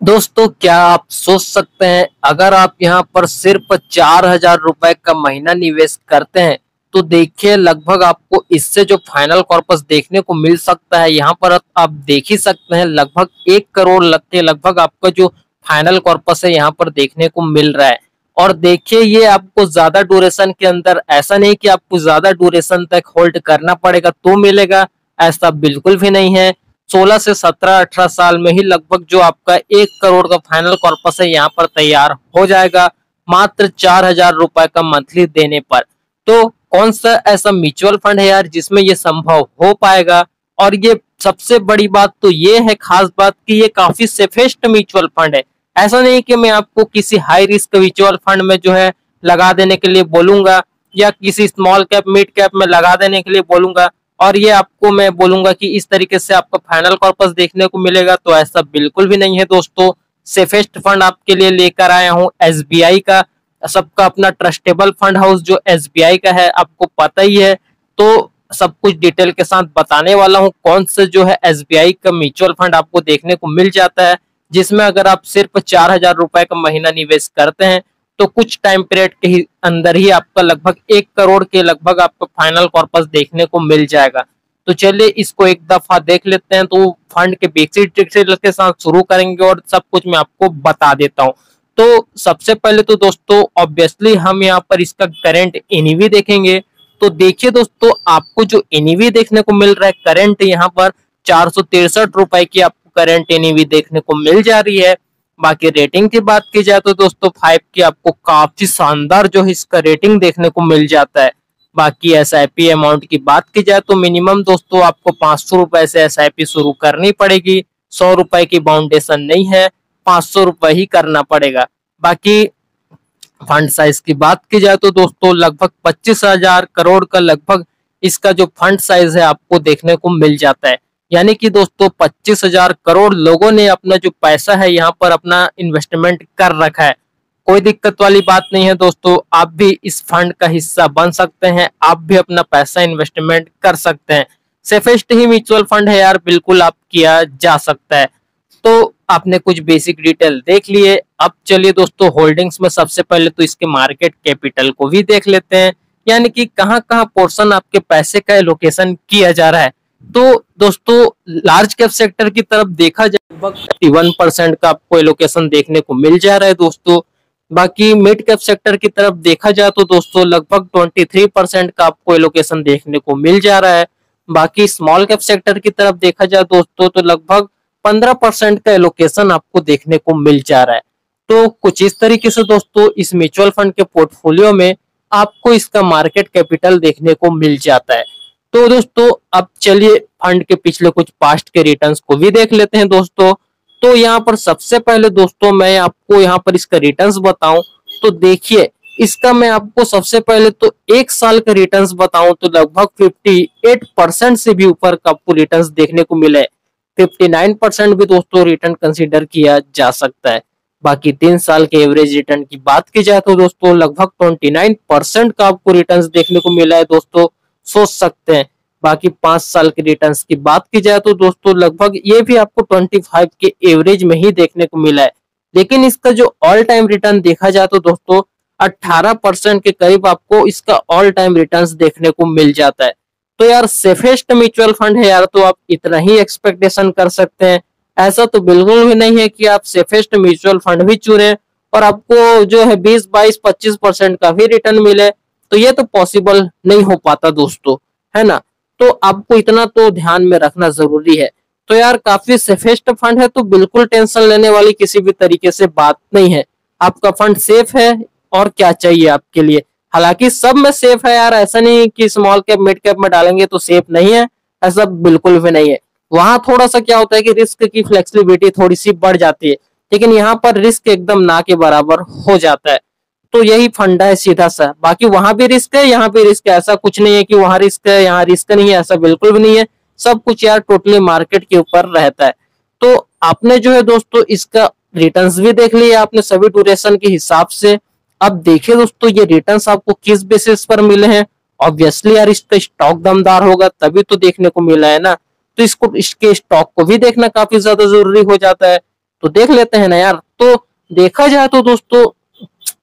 दोस्तों, क्या आप सोच सकते हैं अगर आप यहाँ पर सिर्फ 4,000 रुपए का महीना निवेश करते हैं तो देखिए लगभग आपको इससे जो फाइनल कॉर्पस देखने को मिल सकता है। यहाँ पर आप देख ही सकते हैं लगभग 1 करोड़ लग के लगभग आपका जो फाइनल कॉर्पस है यहाँ पर देखने को मिल रहा है। और देखिए ये आपको ज्यादा ड्यूरेशन के अंदर, ऐसा नहीं कि आपको ज्यादा ड्यूरेशन तक होल्ड करना पड़ेगा तो मिलेगा, ऐसा बिल्कुल भी नहीं है। 16 से 17-18 साल में ही लगभग जो आपका 1 करोड़ का फाइनल कॉर्पस है यहाँ पर तैयार हो जाएगा, मात्र 4,000 रुपए का मंथली देने पर। तो कौन सा ऐसा म्यूचुअल फंड है यार जिसमें ये संभव हो पाएगा। और ये सबसे बड़ी बात तो ये है, खास बात कि ये काफी सेफेस्ट म्यूचुअल फंड है। ऐसा नहीं कि मैं आपको किसी हाई रिस्क म्यूचुअल फंड में जो है लगा देने के लिए बोलूंगा या किसी स्मॉल कैप मिड कैप में लगा देने के लिए बोलूंगा और ये आपको मैं बोलूंगा कि इस तरीके से आपका फाइनल कॉर्पस देखने को मिलेगा, तो ऐसा बिल्कुल भी नहीं है दोस्तों। सेफेस्ट फंड आपके लिए लेकर आया हूँ एसबीआई का, सबका अपना ट्रस्टेबल फंड हाउस जो एसबीआई का है, आपको पता ही है। तो सब कुछ डिटेल के साथ बताने वाला हूँ कौन से जो है एसबीआई का म्यूचुअल फंड आपको देखने को मिल जाता है, जिसमें अगर आप सिर्फ 4,000 रुपए का महीना निवेश करते हैं तो कुछ टाइम पीरियड के अंदर ही आपका लगभग 1 करोड़ के लगभग आपका फाइनल कॉर्पस देखने को मिल जाएगा। तो चलिए इसको एक दफा देख लेते हैं। तो फंड के बेसिक डिटेल के साथ शुरू करेंगे और सब कुछ मैं आपको बता देता हूँ। तो सबसे पहले तो दोस्तों ऑब्वियसली हम यहाँ पर इसका करेंट एनईवी देखेंगे। तो देखिए दोस्तों, आपको जो एनईवी देखने को मिल रहा है करंट, यहाँ पर 463 रुपए की आपको करंट एनईवी देखने को मिल जा रही है। बाकी रेटिंग की बात की जाए तो दोस्तों 5 की आपको काफी शानदार जो है इसका रेटिंग देखने को मिल जाता है। बाकी एसआईपी अमाउंट की बात की जाए तो मिनिमम दोस्तों आपको 500 रुपए से एसआईपी शुरू करनी पड़ेगी। 100 रुपए की बाउंडेशन नहीं है, 500 रुपए ही करना पड़ेगा। बाकी फंड साइज की बात की जाए तो दोस्तों लगभग 25,000 करोड़ का लगभग इसका जो फंड साइज है आपको देखने को मिल जाता है। यानी कि दोस्तों 25,000 करोड़ लोगों ने अपना जो पैसा है यहाँ पर अपना इन्वेस्टमेंट कर रखा है। कोई दिक्कत वाली बात नहीं है दोस्तों, आप भी इस फंड का हिस्सा बन सकते हैं, आप भी अपना पैसा इन्वेस्टमेंट कर सकते हैं। सेफेस्ट ही म्यूचुअल फंड है यार, बिल्कुल आप किया जा सकता है। तो आपने कुछ बेसिक डिटेल देख लिए। अब चलिए दोस्तों होल्डिंग्स में सबसे पहले तो इसके मार्केट कैपिटल को भी देख लेते हैं, यानी कि कहाँ कहाँ पोर्शन आपके पैसे का एलोकेशन किया जा रहा है। तो दोस्तों लार्ज कैप सेक्टर की तरफ देखा जाए लगभग 31% का आपको एलोकेशन देखने को मिल जा रहा है दोस्तों। बाकी मिड कैप सेक्टर की तरफ देखा जाए तो दोस्तों लगभग 23% का आपको एलोकेशन देखने को मिल जा रहा है। बाकी स्मॉल कैप सेक्टर की तरफ देखा जाए दोस्तों तो लगभग 15% का एलोकेशन आपको देखने को मिल जा रहा है। तो कुछ इस तरीके से दोस्तों इस म्यूचुअल फंड के पोर्टफोलियो में आपको इसका मार्केट कैपिटल देखने को मिल जाता है। तो दोस्तों अब चलिए फंड के पिछले कुछ पास्ट के रिटर्न्स को भी देख लेते हैं दोस्तों। तो यहाँ पर सबसे पहले दोस्तों मैं आपको यहाँ पर इसका रिटर्न्स बताऊं तो देखिए, इसका मैं आपको सबसे पहले तो 1 साल का रिटर्न्स बताऊं तो लगभग 58% से भी ऊपर का आपको रिटर्न्स देखने को मिले। 59% भी दोस्तों रिटर्न कंसीडर किया जा सकता है। बाकी 3 साल के एवरेज रिटर्न की बात की जाए तो दोस्तों लगभग 29% का आपको रिटर्न्स देखने को मिला है दोस्तों, सोच सकते हैं। बाकी 5 साल के रिटर्न्स की बात की जाए तो दोस्तों लगभग ये भी आपको 25 के एवरेज में ही देखने को मिला है। लेकिन इसका जो ऑल टाइम रिटर्न देखा जाए तो दोस्तों 18% के करीब आपको इसका ऑल टाइम रिटर्न्स देखने को मिल जाता है। तो यार सेफेस्ट म्यूचुअल फंड है यार, तो आप इतना ही एक्सपेक्टेशन कर सकते हैं। ऐसा तो बिल्कुल भी नहीं है कि आप सेफेस्ट म्यूचुअल फंड भी चुने और आपको जो है 20, 22, 25% का भी रिटर्न मिले, तो ये तो पॉसिबल नहीं हो पाता दोस्तों, है ना। तो आपको इतना तो ध्यान में रखना जरूरी है। तो यार काफी सेफेस्ट फंड है, तो बिल्कुल टेंशन लेने वाली किसी भी तरीके से बात नहीं है। आपका फंड सेफ है और क्या चाहिए आपके लिए। हालांकि सब में सेफ है यार, ऐसा नहीं कि स्मॉल कैप मिड कैप में डालेंगे तो सेफ नहीं है, ऐसा बिल्कुल भी नहीं है। वहां थोड़ा सा क्या होता है कि रिस्क की फ्लेक्सिबिलिटी थोड़ी सी बढ़ जाती है, लेकिन यहाँ पर रिस्क एकदम ना के बराबर हो जाता है। तो यही फंडा है सीधा सा। बाकी वहां भी रिस्क है, यहाँ भी रिस्क है, ऐसा कुछ नहीं है कि वहां रिस्क है यहाँ रिस्क नहीं है, ऐसा बिल्कुल भी नहीं है। सब कुछ यार टोटली मार्केट के ऊपर रहता है। तो आपने जो है दोस्तों इसका रिटर्न्स भी देख लिया आपने सभी ड्यूरेशन के हिसाब से। अब देखिए दोस्तों ये रिटर्न्स आपको किस बेसिस पर मिले हैं। ऑब्वियसली यार इसका स्टॉक दमदार होगा तभी तो देखने को मिला है ना, तो इसको इसके स्टॉक को भी देखना काफी ज्यादा जरूरी हो जाता है। तो देख लेते हैं ना यार। तो देखा जाए तो दोस्तों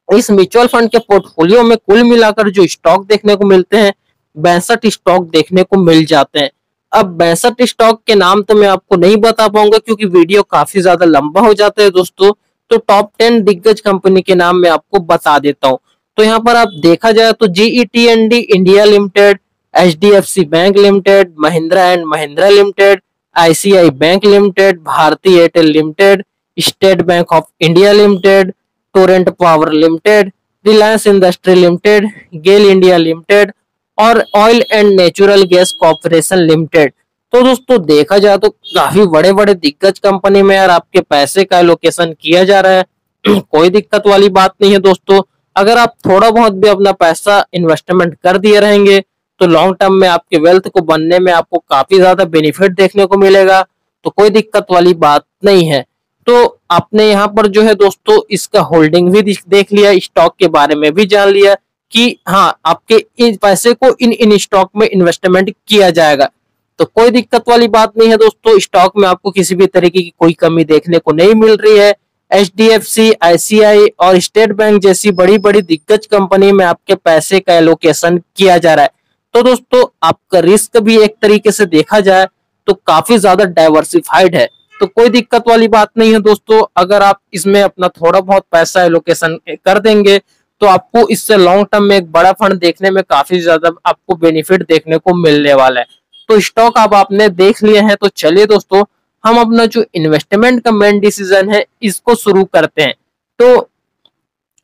इस म्यूचुअल फंड के पोर्टफोलियो में कुल मिलाकर जो स्टॉक देखने को मिलते हैं 62 स्टॉक देखने को मिल जाते हैं। अब 62 स्टॉक के नाम तो मैं आपको नहीं बता पाऊंगा क्योंकि वीडियो काफी ज्यादा लंबा हो जाता है दोस्तों। तो टॉप 10 दिग्गज कंपनी के नाम मैं आपको बता देता हूँ। तो यहाँ पर आप देखा जाए तो GETND India Limited, HDFC Bank Limited, Mahindra and Mahindra Limited, ICI Bank Limited, Bharti Airtel Limited, State Bank of India Limited, Torrent Power Limited, Reliance Industry Limited, GAIL India Limited और Oil and Natural Gas Corporation Limited. तो दोस्तों देखा जाए तो काफी बड़े बड़े दिग्गज कंपनी में यार आपके पैसे का एलोकेशन किया जा रहा है। कोई दिक्कत वाली बात नहीं है दोस्तों। अगर आप थोड़ा बहुत भी अपना पैसा इन्वेस्टमेंट कर दिए रहेंगे तो लॉन्ग टर्म में आपके वेल्थ को बनने में आपको काफी ज्यादा बेनिफिट देखने को मिलेगा। तो कोई दिक्कत वाली बात नहीं है। तो आपने यहाँ पर जो है दोस्तों इसका होल्डिंग भी देख लिया, स्टॉक के बारे में भी जान लिया कि हाँ आपके इन पैसे को इन स्टॉक में इन्वेस्टमेंट किया जाएगा। तो कोई दिक्कत वाली बात नहीं है दोस्तों। स्टॉक में आपको किसी भी तरीके की कोई कमी देखने को नहीं मिल रही है। HDFC, ICI और स्टेट बैंक जैसी बड़ी बड़ी दिग्गज कंपनी में आपके पैसे का एलोकेशन किया जा रहा है। तो दोस्तों आपका रिस्क भी एक तरीके से देखा जाए तो काफी ज्यादा डाइवर्सिफाइड है। तो कोई दिक्कत वाली बात नहीं है दोस्तों। अगर आप इसमें अपना थोड़ा बहुत पैसा एलोकेशन कर देंगे तो आपको इससे लॉन्ग टर्म में एक बड़ा फंड देखने में काफी ज्यादा आपको बेनिफिट देखने को मिलने वाला है। तो स्टॉक आप आपने देख लिए हैं। तो चलिए दोस्तों हम अपना जो इन्वेस्टमेंट का मेन डिसीजन है इसको शुरू करते हैं। तो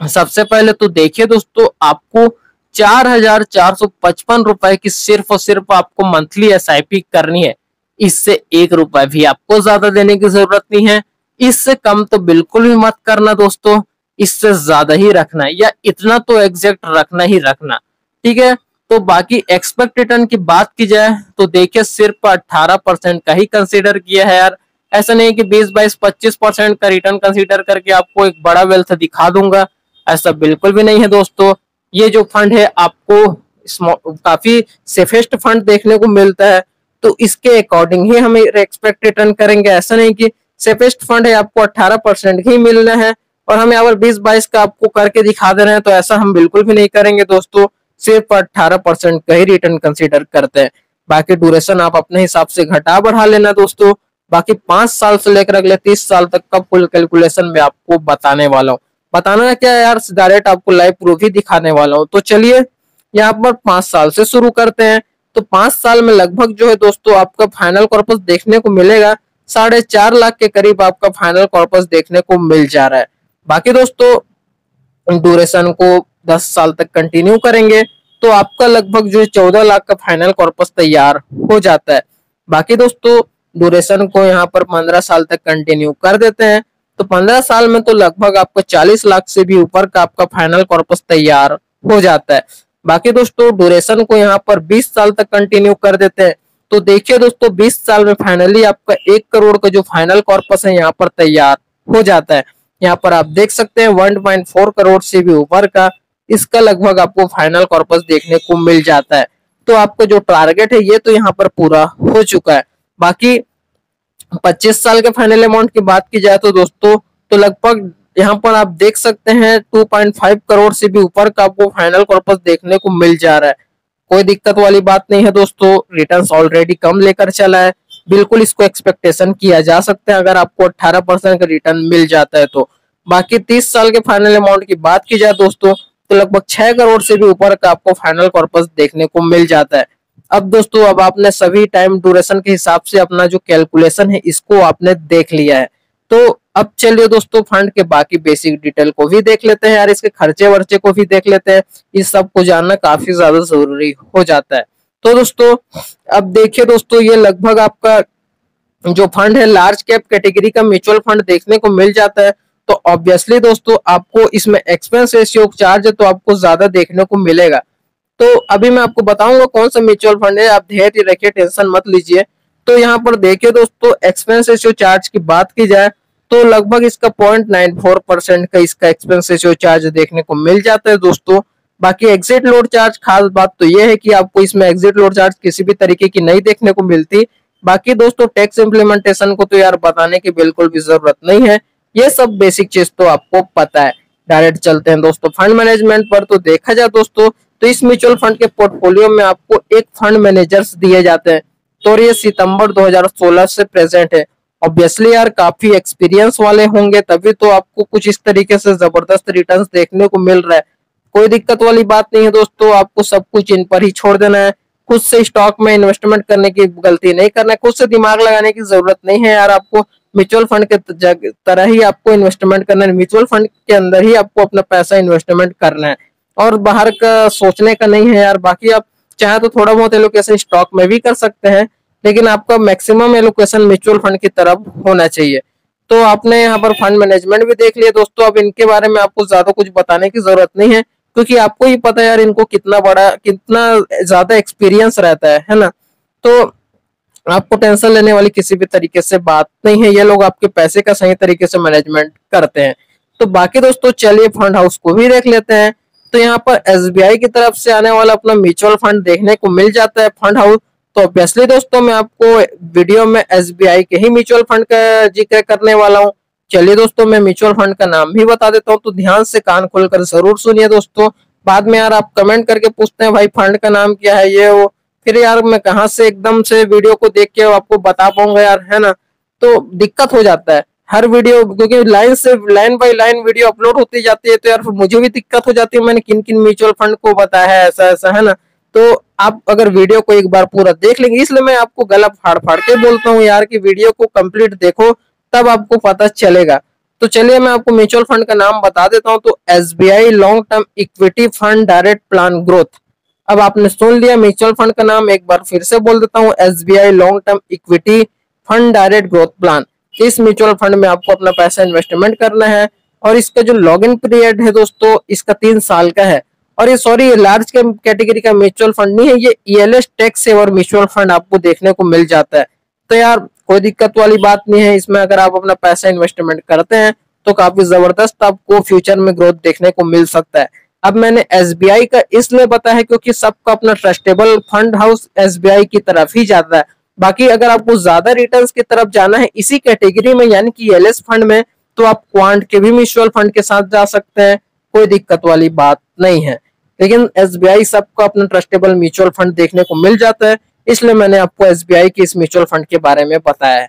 सबसे पहले तो देखिए दोस्तों आपको 4,455 रुपए की सिर्फ और सिर्फ आपको मंथली SIP करनी है। इससे 1 रुपए भी आपको ज्यादा देने की जरूरत नहीं है। इससे कम तो बिल्कुल भी मत करना दोस्तों, इससे ज्यादा ही रखना है या इतना तो एग्जैक्ट रखना ही रखना, ठीक है। तो बाकी एक्सपेक्ट रिटर्न की बात की जाए तो देखिए सिर्फ 18% का ही कंसीडर किया है यार। ऐसा नहीं कि 20, 22, 25% का रिटर्न कंसीडर करके आपको एक बड़ा वेल्थ दिखा दूंगा, ऐसा बिल्कुल भी नहीं है दोस्तों। ये जो फंड है आपको काफी सेफेस्ट फंड देखने को मिलता है। तो इसके अकॉर्डिंग ही हम एक्सपेक्ट रिटर्न करेंगे। ऐसा नहीं कि सेफेस्ट फंड है आपको 18% ही मिलना है और हम यहाँ पर 20-22 का आपको करके दिखा दे रहे हैं, तो ऐसा हम बिल्कुल भी नहीं करेंगे दोस्तों। सिर्फ 18% का ही रिटर्न कंसीडर करते हैं। बाकी ड्यूरेशन आप अपने हिसाब से घटा बढ़ा लेना दोस्तों। बाकी 5 साल से लेकर अगले 30 साल तक का फुल कैलकुलेशन में आपको बताने वाला हूँ। बताना क्या है यार, डायरेक्ट आपको लाइव प्रूफ ही दिखाने वाला हूँ। तो चलिए यहाँ पर 5 साल से शुरू करते हैं। तो 5 साल में लगभग जो है दोस्तों आपका फाइनल कॉर्पस देखने को मिलेगा 4.5 लाख के करीब आपका फाइनल कॉर्पस देखने को मिल जा रहा है। बाकी दोस्तों ड्यूरेशन को 10 साल तक कंटिन्यू करेंगे तो आपका लगभग जो है 14 लाख का फाइनल कॉर्पस तैयार हो जाता है। बाकी दोस्तों ड्यूरेशन को यहाँ पर 15 साल तक कंटिन्यू कर देते हैं तो 15 साल में तो लगभग आपका 40 लाख से भी ऊपर का आपका फाइनल कॉर्पस तैयार हो जाता है। बाकी दोस्तों ड्यूरेशन को यहाँ पर 20 साल तक कंटिन्यू कर देते हैं तो देखिए दोस्तों 20 साल में फाइनली आपका 1 करोड़ का जो फाइनल कॉर्पस है यहाँ पर तैयार हो जाता है। यहाँ पर आप देख सकते हैं 1.4 करोड़ से भी ऊपर का इसका लगभग आपको फाइनल कॉर्पस देखने को मिल जाता है। तो आपका जो टारगेट है ये तो यहाँ पर पूरा हो चुका है। बाकी 25 साल के फाइनल अमाउंट की बात की जाए तो दोस्तों तो लगभग यहाँ पर आप देख सकते हैं 2.5 करोड़ से भी ऊपर का आपको फाइनल कॉर्पस देखने को मिल जा रहा है। कोई दिक्कत वाली बात नहीं है दोस्तों। रिटर्न्स ऑलरेडी कम लेकर चला है, बिल्कुल इसको एक्सपेक्टेशन किया जा सकता है अगर आपको 18% का रिटर्न मिल जाता है तो। बाकी 30 साल के फाइनल अमाउंट की बात की जाए दोस्तों तो लगभग 6 करोड़ से भी ऊपर का आपको फाइनल कॉर्पस देखने को मिल जाता है। अब दोस्तों अब आपने सभी टाइम ड्यूरेशन के हिसाब से अपना जो कैलकुलेशन है इसको आपने देख लिया है। तो अब चलिए दोस्तों फंड के बाकी बेसिक डिटेल को भी देख लेते हैं यार, इसके खर्चे वर्चे को भी देख लेते हैं। इस सब को जानना काफी ज्यादा जरूरी हो जाता है। तो दोस्तों अब देखिए दोस्तों ये लगभग आपका जो फंड है लार्ज कैप कैटेगरी का म्यूचुअल फंड देखने को मिल जाता है। तो ऑब्वियसली दोस्तों आपको इसमें एक्सपेंस रेशियो चार्ज तो आपको ज्यादा देखने को मिलेगा। तो अभी मैं आपको बताऊंगा कौन सा म्यूचुअल फंड है, आप धैर्य रखिए, टेंशन मत लीजिए। तो यहाँ पर देखिए दोस्तों एक्सपेंस रेशियो चार्ज की बात की जाए तो लगभग इसका 0.94% का इसका एक्सपेंस रेशियो चार्ज देखने को मिल जाता है दोस्तों। बाकी एग्जिट लोड चार्ज खास बात तो यह है कि आपको इसमें एग्जिट लोड चार्ज किसी भी तरीके की नहीं देखने को मिलती। बाकी दोस्तों टैक्स इम्प्लीमेंटेशन को तो यार बताने की बिल्कुल भी जरूरत नहीं है, ये सब बेसिक चीज तो आपको पता है। डायरेक्ट चलते हैं दोस्तों फंड मैनेजमेंट पर। तो देखा जाए दोस्तों तो इस म्यूचुअल फंड के पोर्टफोलियो में आपको एक फंड मैनेजर्स दिए जाते हैं, तो ये सितंबर 2016 से प्रेजेंट है। ऑब्वियसली यार काफी एक्सपीरियंस वाले होंगे, तभी तो आपको कुछ इस तरीके से जबरदस्त रिटर्न्स देखने को मिल रहा है। कोई दिक्कत वाली बात नहीं है दोस्तों, आपको सब कुछ इन पर ही छोड़ देना है। खुद से स्टॉक में इन्वेस्टमेंट करने की गलती नहीं करना है, खुद से दिमाग लगाने की जरूरत नहीं है यार। आपको म्यूचुअल फंड के तरह ही आपको इन्वेस्टमेंट करना है, म्यूचुअल फंड के अंदर ही आपको अपना पैसा इन्वेस्टमेंट करना है, और बाहर का सोचने का नहीं है यार। बाकी आप चाहे तो थोड़ा बहुत एलोकेशन स्टॉक में भी कर सकते हैं, लेकिन आपका मैक्सिमम एलोकेशन म्यूचुअल फंड की तरफ होना चाहिए। तो आपने यहाँ पर फंड मैनेजमेंट भी देख लिया दोस्तों। अब इनके बारे में आपको ज्यादा कुछ बताने की जरूरत नहीं है, क्योंकि आपको ही पता है यार इनको कितना ज्यादा एक्सपीरियंस रहता है ना। तो आपको टेंशन लेने वाली किसी भी तरीके से बात नहीं है, ये लोग आपके पैसे का सही तरीके से मैनेजमेंट करते हैं। तो बाकी दोस्तों चलिए फंड हाउस को भी देख लेते हैं। तो यहाँ पर एसबीआई की तरफ से आने वाला अपना म्यूचुअल फंड देखने को मिल जाता है फंड हाउस। तो ऑब्वियसली दोस्तों मैं आपको वीडियो में एसबीआई के ही म्यूचुअल फंड का जिक्र करने वाला हूँ। चलिए दोस्तों मैं म्यूचुअल फंड का नाम भी बता देता हूँ, तो ध्यान से कान खोलकर जरूर सुनिए दोस्तों। बाद में यार आप कमेंट करके पूछते हैं भाई फंड का नाम क्या है ये वो, फिर यार मैं कहाँ से एकदम से वीडियो को देख के आपको बता पाऊंगा यार, है ना। तो दिक्कत हो जाता है हर वीडियो, क्योंकि line by line video upload होती जाती है, तो यार मुझे भी दिक्कत हो जाती है मैंने किन किन म्यूचुअल फंड को बताया है ऐसा ऐसा, है ना। तो आप अगर वीडियो को एक बार पूरा देख लेंगे, इसलिए मैं आपको गला फाड़ फाड़ के बोलता हूँ यार कि वीडियो को कंप्लीट देखो, तब आपको पता चलेगा। तो चलिए मैं आपको म्यूचुअल फंड का नाम बता देता हूँ। तो SBI long term equity fund direct plan growth. अब आपने सुन लिया म्यूचुअल फंड का नाम, एक बार फिर से बोल देता हूँ, SBI long term equity fund direct growth plan. इस म्यूचुअल फंड में आपको अपना पैसा इन्वेस्टमेंट करना है, और इसका जो लॉग इन पीरियड है दोस्तों इसका 3 साल का है। और ये सॉरी ये लार्ज कैटेगरी का म्यूचुअल फंड नहीं है, ये ELS tax saver mutual fund आपको देखने को मिल जाता है। तो यार कोई दिक्कत वाली बात नहीं है, इसमें अगर आप अपना पैसा इन्वेस्टमेंट करते हैं तो काफी जबरदस्त आपको फ्यूचर में ग्रोथ देखने को मिल सकता है। अब मैंने एसबीआई का इसलिए बताया है क्योंकि सबका अपना ट्रस्टेबल फंड हाउस एसबीआई की तरफ ही जाता है। बाकी अगर आपको ज्यादा रिटर्न्स की तरफ जाना है इसी कैटेगरी में यानी कि ईएलएस फंड में, तो आप क्वांट के भी म्यूचुअल फंड के साथ जा सकते हैं, कोई दिक्कत वाली बात नहीं है। लेकिन एसबीआई सबको अपना ट्रस्टेबल म्यूचुअल फंड देखने को मिल जाता है, इसलिए मैंने आपको एसबीआई के इस म्यूचुअल फंड के बारे में बताया है।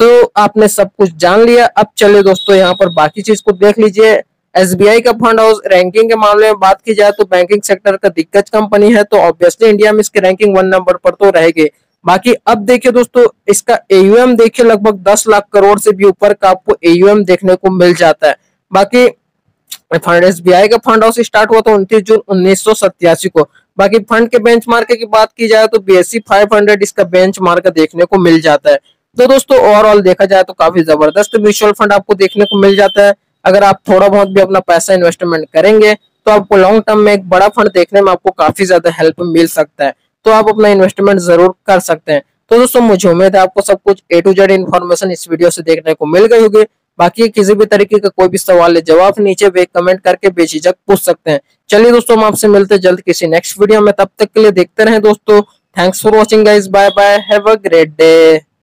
तो आपने सब कुछ जान लिया। अब चलिए दोस्तों यहाँ पर बाकी चीज को देख लीजिए। एसबीआई का फंड हाउस रैंकिंग के मामले में बात की जाए तो बैंकिंग सेक्टर का दिग्गज कंपनी है, तो ऑब्वियसली इंडिया में इसकी रैंकिंग 1 नंबर पर तो रहेगी। बाकी अब देखिए दोस्तों इसका एयूएम देखिए लगभग 10 लाख करोड़ से भी ऊपर का आपको एयूएम देखने को मिल जाता है। बाकी फंड एसबीआई का फंड हाउस स्टार्ट हुआ था 29 जून 1987 को। बाकी फंड के बेंचमार्क की बात की जाए तो बीएसई 500 इसका बेंचमार्क देखने को मिल जाता है। तो दोस्तों ओवरऑल देखा जाए तो काफी जबरदस्त म्यूचुअल फंड आपको देखने को मिल जाता है। अगर आप थोड़ा बहुत भी अपना पैसा इन्वेस्टमेंट करेंगे तो आपको लॉन्ग टर्म में एक बड़ा फंड देखने में आपको काफी ज्यादा हेल्प मिल सकता है, तो आप अपना इन्वेस्टमेंट जरूर कर सकते हैं। तो दोस्तों मुझे उम्मीद है आपको सब कुछ A to Z इन्फॉर्मेशन इस वीडियो से देखने को मिल गई होगी। बाकी किसी भी तरीके का कोई भी सवाल है जवाब नीचे वे कमेंट करके बेझिझक पूछ सकते हैं। चलिए दोस्तों हम आपसे मिलते हैं जल्द किसी नेक्स्ट वीडियो में, तब तक के लिए देखते रहें दोस्तों। Thanks for watching guys, bye bye, have a great day.